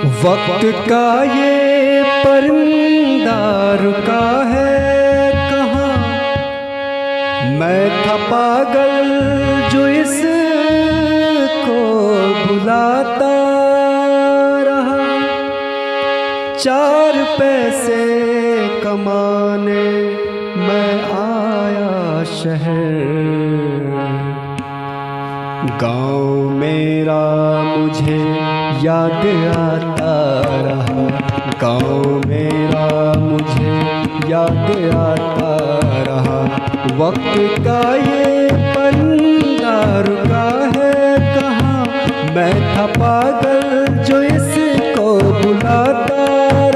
वक्त का ये परिंदा रुका है कहाँ, मैं था पागल जो इसको बुलाता रहा। 4 पैसे कमाने मैं आया शहर, गाँव मेरा मुझे याद आता रहा। गाँव मेरा मुझे याद आता रहा। वक्त का ये परिंदा रुका है कहाँ, मैं था पागल जो इसको बुलाता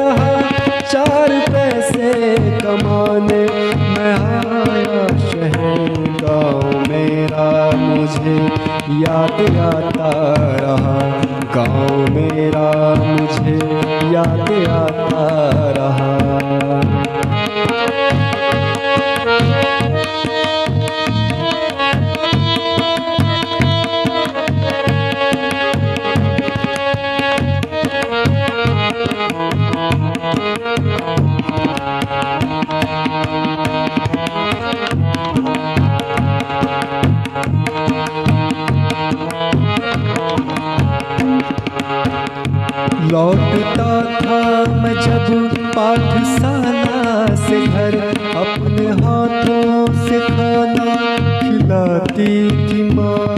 रहा। 4 पैसे कमाने मैं आया शहर, गाँव मेरा मुझे याद आता रहा। गाँव मेरा मुझे याद आता रहा। लौटता था मैं जब पाठशाला से घर, अपने हाथों से खाना खिलाती थी माँ।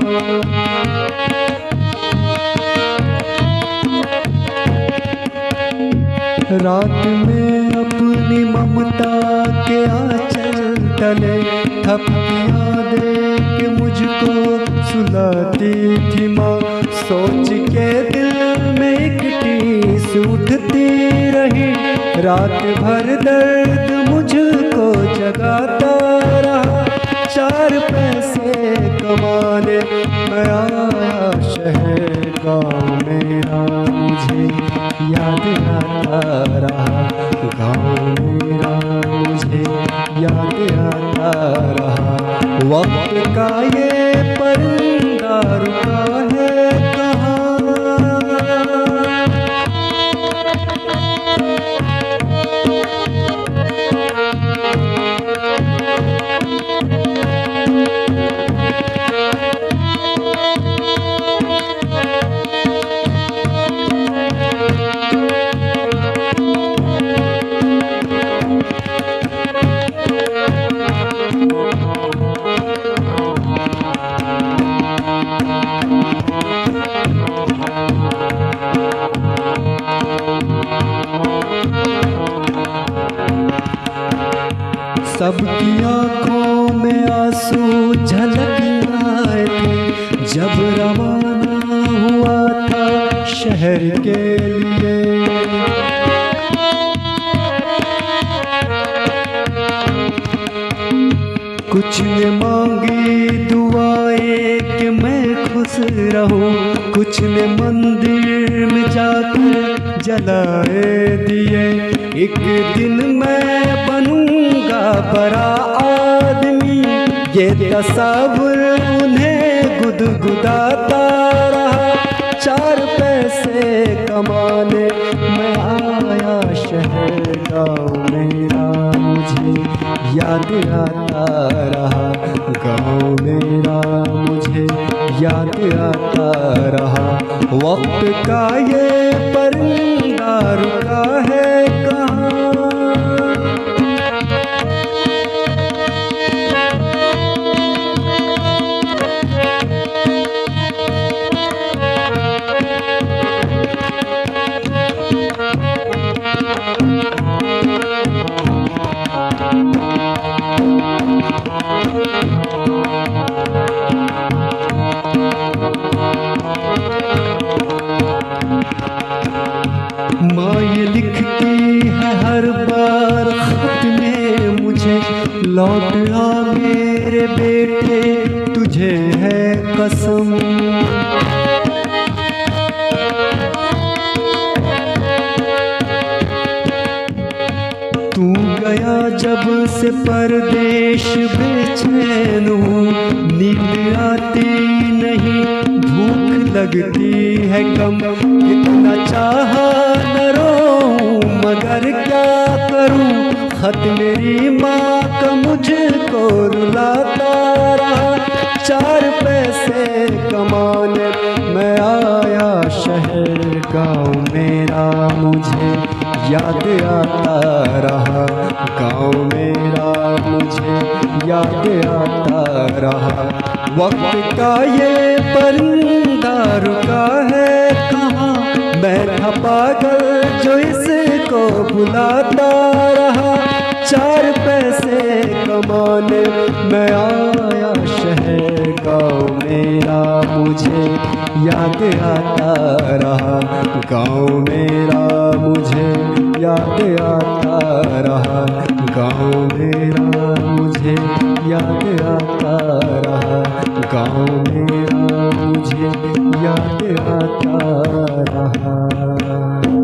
रात में अपनी ममता के आंचल तले थपकियाँ दे के मुझको सुलाती थी माँ। सोच के दिल में एक टीस उठती रही, रात भर दर्द मुझको जगाता रहा। 4 पैसे कमाने मैं आया शहर, गाँव मेरा मुझे याद आता रहा। गाँव मेरा मुझे याद आता रहा। वक्त का ये परिंदा रुका है कहाँ। सबकी आँखों में आंसू झलक आए थे जब रवाना हुआ था शहर के लिए। कुछ ने मांगी दुआएं कि मैं खुश रहूं, कुछ ने मंदिर में जाकर जलाए दिए। एक दिन मैं बनूंगा बड़ा आदमी, ये तस्वीर उन्हें गुदगुदाता रहा। 4 पैसे कमाने मैं आया शहर, गाँव मेरा मुझे याद आता रहा। गाँव मेरा मुझे याद आता रहा। वक्त का ये परिंदा रुका है कहाँ। माँ ये लिखती है हर बार खत में मुझे, लौट आ मेरे बेटे तुझे है कसम। तू गया जब से परदेश बेचैन हूँ, नींद आती नहीं, भूख लगती है कम, कितना चाहा न रोऊं मगर क्या करूं, खत मेरी माँ का मुझको रुलाता रहा। 4 पैसे कमाने मैं आया शहर, गाँव मेरा मुझे याद आता रहा, गाँव मेरा मुझे याद आता रहा। वक्त का ये परिंदा रुका है कहाँ, मैं था पागल जो इसको बुलाता रहा। 4 पैसे कमाने मैं आया शहर, गाँव मेरा मुझे याद आता रहा, गाँव मेरा मुझे याद आता रहा, गाँव मेरा मुझे याद आता रहा, गाँव मेरा मुझे याद आता रहा।